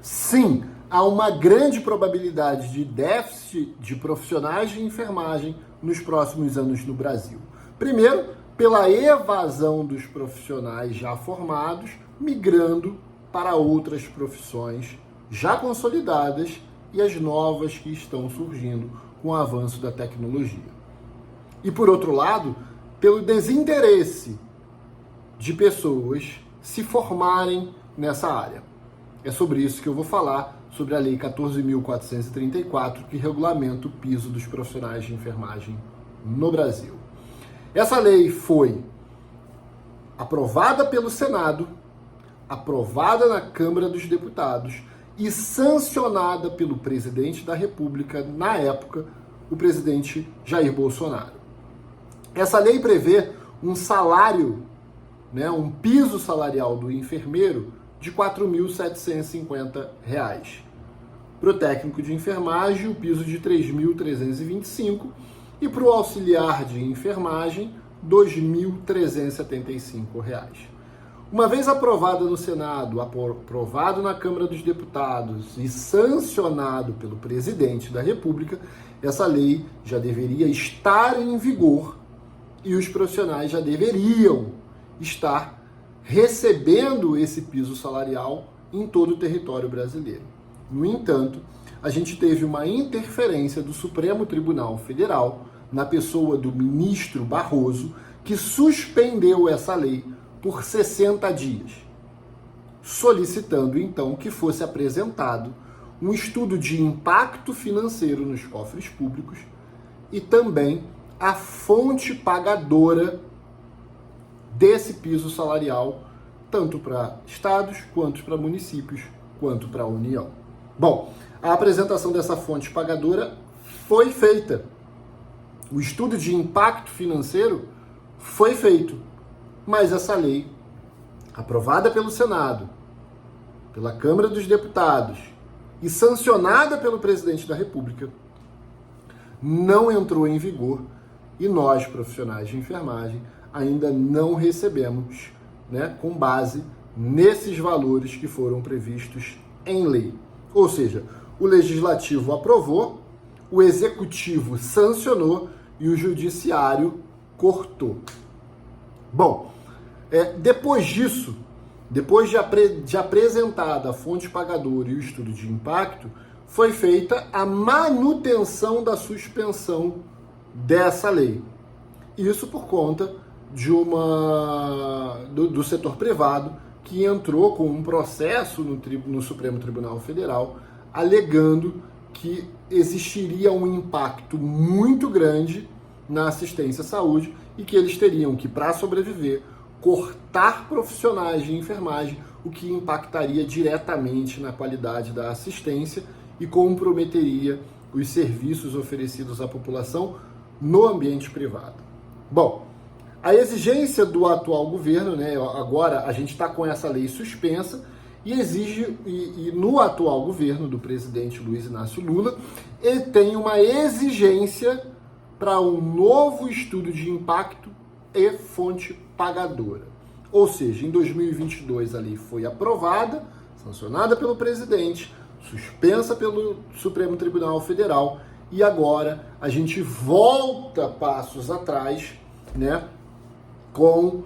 Sim, há uma grande probabilidade de déficit de profissionais de enfermagem nos próximos anos no Brasil. Primeiro, pela evasão dos profissionais já formados, migrando para outras profissões já consolidadas e as novas que estão surgindo com o avanço da tecnologia. E por outro lado, pelo desinteresse de pessoas se formarem nessa área. É sobre isso que eu vou falar, sobre a Lei 14.434, que regulamenta o piso dos profissionais de enfermagem no Brasil. Essa lei foi aprovada pelo Senado, aprovada na Câmara dos Deputados e sancionada pelo presidente da República, na época, o presidente Jair Bolsonaro. Essa lei prevê um salário, um piso salarial do enfermeiro de R$ 4.750. Para o técnico de enfermagem, o piso de R$ 3.325 e para o auxiliar de enfermagem, R$ 2.375. Uma vez aprovada no Senado, aprovado na Câmara dos Deputados e sancionado pelo presidente da República, essa lei já deveria estar em vigor e os profissionais já deveriam estar recebendo esse piso salarial em todo o território brasileiro. No entanto, a gente teve uma interferência do Supremo Tribunal Federal, na pessoa do ministro Barroso, que suspendeu essa lei por 60 dias, solicitando então que fosse apresentado um estudo de impacto financeiro nos cofres públicos e também a fonte pagadora desse piso salarial, tanto para estados, quanto para municípios, quanto para a União. Bom, a apresentação dessa fonte pagadora foi feita. O estudo de impacto financeiro foi feito, mas essa lei, aprovada pelo Senado, pela Câmara dos Deputados e sancionada pelo presidente da República, não entrou em vigor e nós, profissionais de enfermagem, ainda não recebemos, com base nesses valores que foram previstos em lei. Ou seja, o Legislativo aprovou, o Executivo sancionou e o Judiciário cortou. Bom, depois disso, depois de apresentada a fonte pagadora e o estudo de impacto, foi feita a manutenção da suspensão dessa lei. Isso por conta do setor privado, que entrou com um processo no Supremo Tribunal Federal, alegando que existiria um impacto muito grande na assistência à saúde e que eles teriam que, para sobreviver, cortar profissionais de enfermagem, o que impactaria diretamente na qualidade da assistência e comprometeria os serviços oferecidos à população no ambiente privado. Bom, a exigência do atual governo, agora a gente está com essa lei suspensa, e exige, e no atual governo do presidente Luiz Inácio Lula, ele tem uma exigência para um novo estudo de impacto e fonte pagadora. Ou seja, em 2022 a lei foi aprovada, sancionada pelo presidente, suspensa pelo Supremo Tribunal Federal, e agora a gente volta passos atrás, com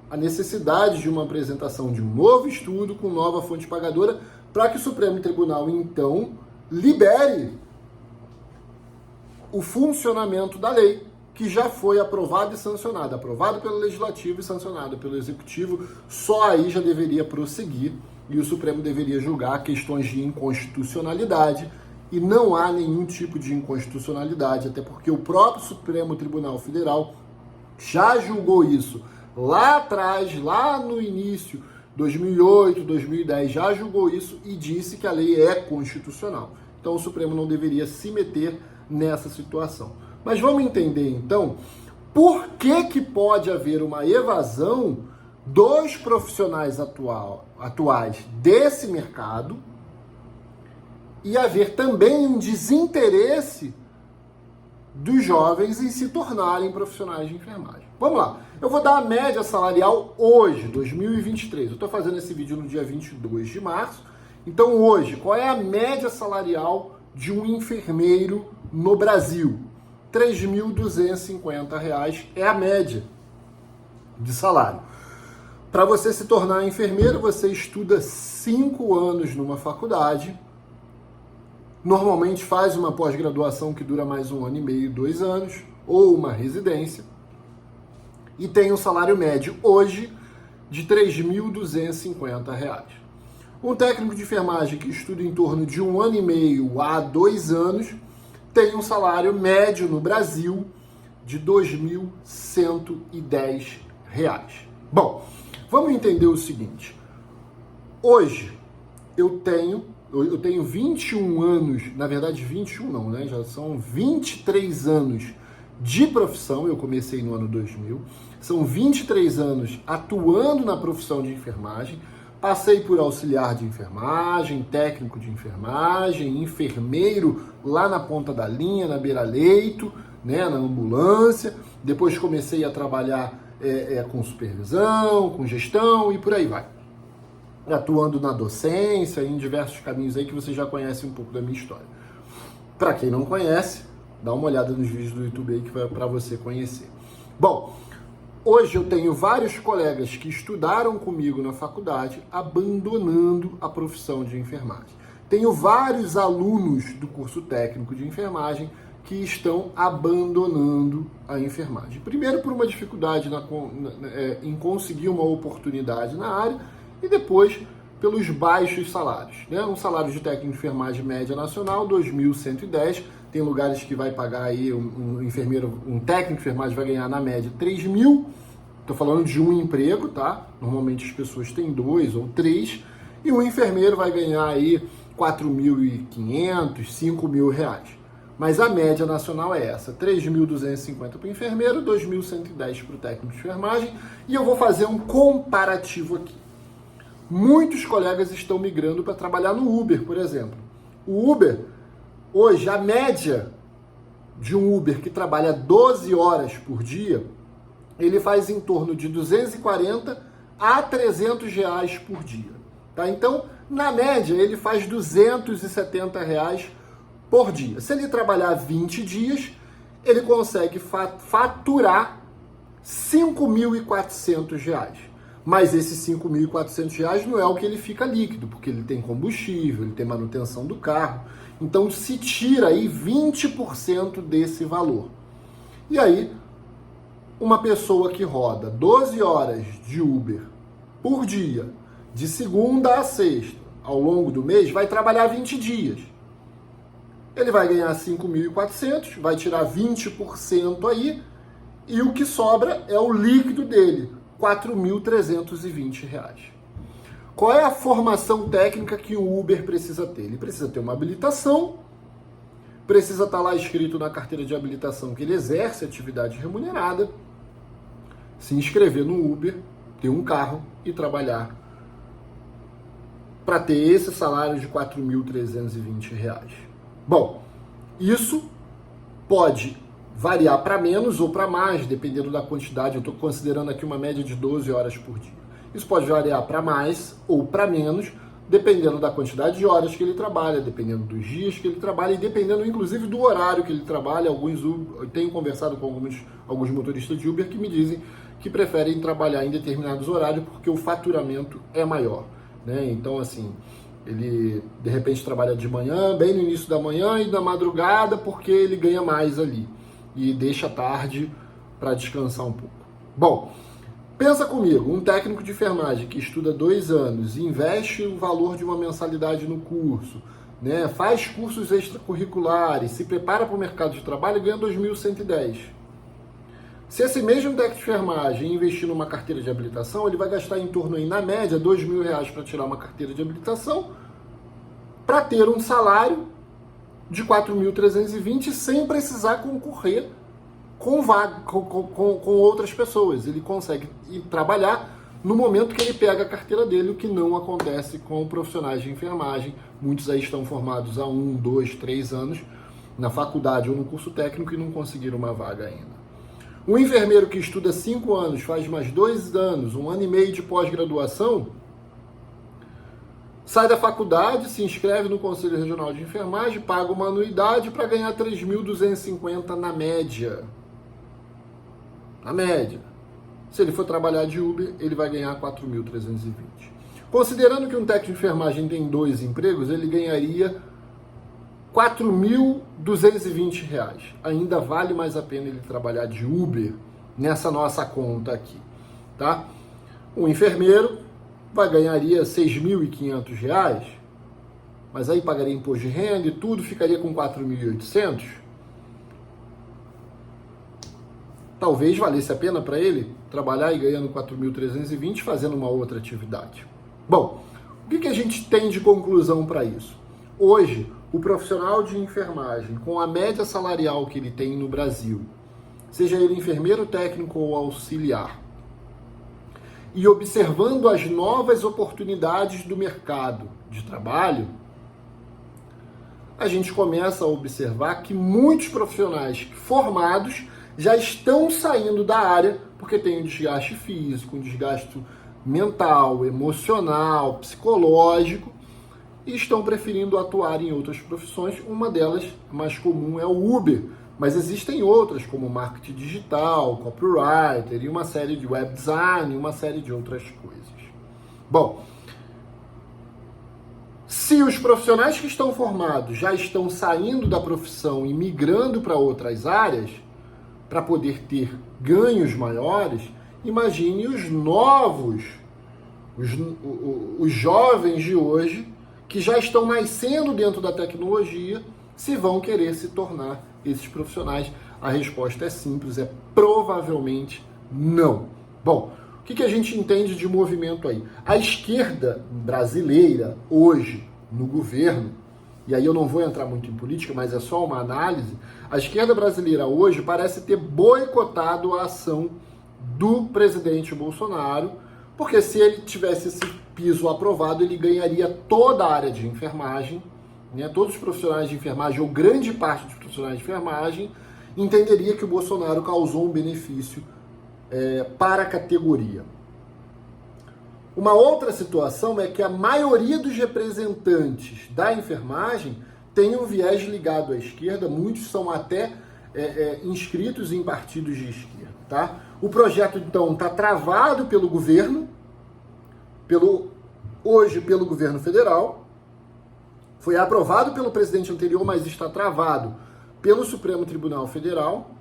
a necessidade de uma apresentação de um novo estudo com nova fonte pagadora para que o Supremo Tribunal, então, libere o funcionamento da lei, que já foi aprovada e sancionada, aprovado pelo Legislativo e sancionado pelo Executivo. Só aí já deveria prosseguir e o Supremo deveria julgar questões de inconstitucionalidade, e não há nenhum tipo de inconstitucionalidade, até porque o próprio Supremo Tribunal Federal já julgou isso lá atrás, lá no início, 2008, 2010, já julgou isso e disse que a lei é constitucional. Então o Supremo não deveria se meter nessa situação. Mas vamos entender então por que pode haver uma evasão dos profissionais atuais desse mercado e haver também um desinteresse dos jovens em se tornarem profissionais de enfermagem. Vamos lá, eu vou dar a média salarial hoje, 2023. Eu estou fazendo esse vídeo no dia 22 de março. Então hoje, qual é a média salarial de um enfermeiro no Brasil? R$ 3.250 é a média de salário. Para você se tornar enfermeiro, você estuda 5 anos numa faculdade, normalmente faz uma pós-graduação que dura mais 1 ano e meio, 2 anos, ou uma residência, e tem um salário médio hoje de R$ 3.250. Um técnico de enfermagem que estuda em torno de 1 ano e meio a 2 anos tem um salário médio no Brasil de R$ 2.110. Bom, vamos entender o seguinte. Hoje eu tenho 21 anos, na verdade 21 não, né? Já são 23 anos de profissão, eu comecei no ano 2000. São 23 anos atuando na profissão de enfermagem. Passei por auxiliar de enfermagem, técnico de enfermagem, enfermeiro lá na ponta da linha, na beira-leito, né, na ambulância. Depois comecei a trabalhar com supervisão, com gestão e por aí vai. Atuando na docência, em diversos caminhos aí que você já conhece um pouco da minha história. Para quem não conhece, dá uma olhada nos vídeos do YouTube aí que vai para você conhecer. Bom, hoje eu tenho vários colegas que estudaram comigo na faculdade abandonando a profissão de enfermagem. Tenho vários alunos do curso técnico de enfermagem que estão abandonando a enfermagem. Primeiro por uma dificuldade em conseguir uma oportunidade na área e depois pelos baixos salários. Né? Um salário de técnico de enfermagem média nacional, 2.110. Tem lugares que vai pagar aí um enfermeiro, um técnico de enfermagem vai ganhar na média 3.000. Estou falando de um emprego, tá? Normalmente as pessoas têm 2 ou 3. E um enfermeiro vai ganhar aí 4.500, 5.000 reais. Mas a média nacional é essa, 3.250 para o enfermeiro, 2.110 para o técnico de enfermagem. E eu vou fazer um comparativo aqui. Muitos colegas estão migrando para trabalhar no Uber, por exemplo. O Uber, hoje, a média de um Uber que trabalha 12 horas por dia, ele faz em torno de 240 a 300 reais por dia. Tá? Então, na média, ele faz 270 reais por dia. Se ele trabalhar 20 dias, ele consegue faturar 5.400 reais. Mas esses 5.400 reais não é o que ele fica líquido, porque ele tem combustível, ele tem manutenção do carro. Então se tira aí 20% desse valor. E aí, uma pessoa que roda 12 horas de Uber por dia, de segunda a sexta, ao longo do mês, vai trabalhar 20 dias. Ele vai ganhar 5.400, vai tirar 20% aí, e o que sobra é o líquido dele, R$ 4.320. Qual é a formação técnica que o Uber precisa ter? Ele precisa ter uma habilitação, precisa estar lá escrito na carteira de habilitação que ele exerce atividade remunerada, se inscrever no Uber, ter um carro e trabalhar para ter esse salário de R$ 4.320. Bom, isso pode variar para menos ou para mais, dependendo da quantidade. Eu estou considerando aqui uma média de 12 horas por dia. Isso pode variar para mais ou para menos, dependendo da quantidade de horas que ele trabalha, dependendo dos dias que ele trabalha e dependendo, inclusive, do horário que ele trabalha. Eu tenho conversado com alguns motoristas de Uber que me dizem que preferem trabalhar em determinados horários porque o faturamento é maior. Né? Então, assim, ele de repente trabalha de manhã, bem no início da manhã e na madrugada porque ele ganha mais ali e deixa tarde para descansar um pouco. Bom, pensa comigo, um técnico de enfermagem que estuda 2 anos, investe o valor de uma mensalidade no curso, né, faz cursos extracurriculares, se prepara para o mercado de trabalho e ganha 2.110. Se esse mesmo técnico de enfermagem investir numa carteira de habilitação, ele vai gastar em torno, aí, na média, R$2.000 para tirar uma carteira de habilitação, para ter um salário de 4.320 sem precisar concorrer com outras pessoas. Ele consegue ir trabalhar no momento que ele pega a carteira dele, o que não acontece com profissionais de enfermagem. Muitos aí estão formados há 1, 2, 3 anos na faculdade ou no curso técnico e não conseguiram uma vaga ainda. Um enfermeiro que estuda 5 anos, faz mais 2 anos, 1 ano e meio de pós-graduação, sai da faculdade, se inscreve no Conselho Regional de Enfermagem, paga uma anuidade para ganhar 3.250 na média. Na média. Se ele for trabalhar de Uber, ele vai ganhar 4.320. Considerando que um técnico de enfermagem tem 2 empregos, ele ganharia R$4.220. Ainda vale mais a pena ele trabalhar de Uber nessa nossa conta aqui, tá? Um enfermeiro ganharia R$6.500, mas aí pagaria imposto de renda e tudo, ficaria com 4.800. Talvez valesse a pena para ele trabalhar e ganhando 4.320 fazendo uma outra atividade. Bom, o que a gente tem de conclusão para isso? Hoje, o profissional de enfermagem, com a média salarial que ele tem no Brasil, seja ele enfermeiro técnico ou auxiliar, e observando as novas oportunidades do mercado de trabalho, a gente começa a observar que muitos profissionais formados já estão saindo da área porque tem um desgaste físico, um desgaste mental, emocional, psicológico, e estão preferindo atuar em outras profissões. Uma delas, mais comum, é o Uber, mas existem outras, como marketing digital, copywriter, e uma série de web design, e uma série de outras coisas. Bom, se os profissionais que estão formados já estão saindo da profissão e migrando para outras áreas, para poder ter ganhos maiores, imagine os novos, os jovens de hoje, que já estão nascendo dentro da tecnologia, se vão querer se tornar esses profissionais. A resposta é simples, é provavelmente não. Bom, o que a gente entende de movimento aí? A esquerda brasileira, hoje, no governo, e aí eu não vou entrar muito em política, mas é só uma análise, a esquerda brasileira hoje parece ter boicotado a ação do presidente Bolsonaro, porque se ele tivesse esse piso aprovado, ele ganharia toda a área de enfermagem, né? Todos os profissionais de enfermagem, ou grande parte dos profissionais de enfermagem, entenderia que o Bolsonaro causou um benefício para a categoria. Uma outra situação é que a maioria dos representantes da enfermagem tem um viés ligado à esquerda, muitos são até inscritos em partidos de esquerda, tá? O projeto, então, está travado pelo governo, hoje pelo governo federal, foi aprovado pelo presidente anterior, mas está travado pelo Supremo Tribunal Federal.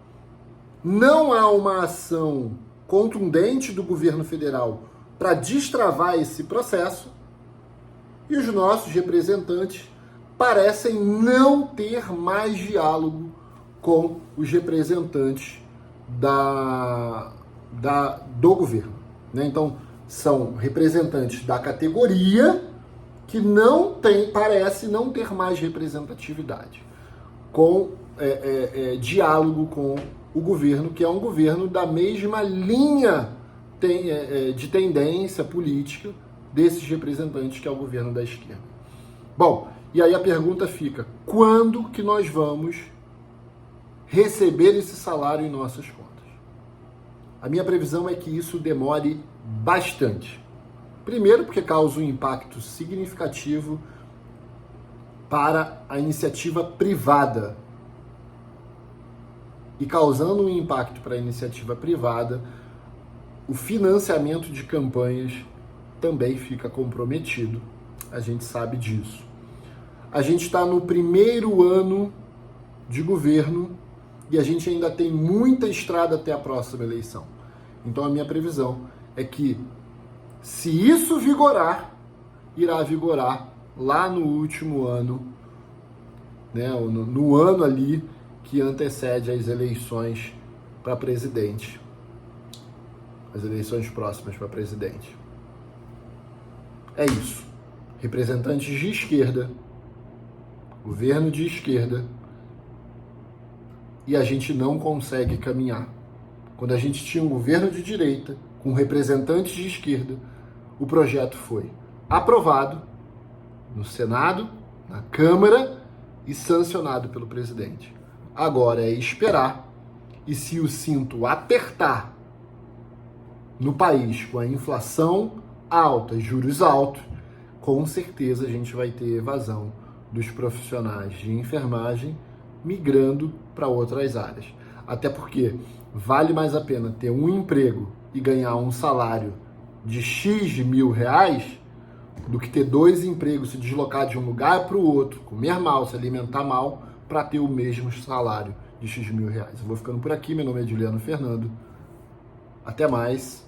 Não há uma ação contundente do governo federal para destravar esse processo, e os nossos representantes parecem não ter mais diálogo com os representantes do governo, né? Então, são representantes da categoria que parece não ter mais representatividade, com diálogo com o governo, que é um governo da mesma linha de tendência política desses representantes, que é o governo da esquerda. Bom, e aí a pergunta fica: quando que nós vamos receber esse salário em nossas contas? A minha previsão é que isso demore bastante. Primeiro, porque causa um impacto significativo para a iniciativa privada. E causando um impacto para a iniciativa privada, o financiamento de campanhas também fica comprometido. A gente sabe disso. A gente está no primeiro ano de governo e a gente ainda tem muita estrada até a próxima eleição. Então a minha previsão é que, se isso vigorar, irá vigorar lá no último ano, né, no ano ali que antecede as eleições para presidente. As eleições próximas para presidente. É isso. Representantes de esquerda, governo de esquerda, e a gente não consegue caminhar. Quando a gente tinha um governo de direita, com representantes de esquerda, o projeto foi aprovado no Senado, na Câmara, e sancionado pelo presidente. Agora é esperar, e se o cinto apertar no país com a inflação alta, juros altos, com certeza a gente vai ter evasão dos profissionais de enfermagem migrando para outras áreas. Até porque vale mais a pena ter um emprego e ganhar um salário de X mil reais do que ter 2 empregos, se deslocar de um lugar para o outro, comer mal, se alimentar mal, para ter o mesmo salário de X mil reais. Eu vou ficando por aqui, meu nome é Juliano Fernando. Até mais.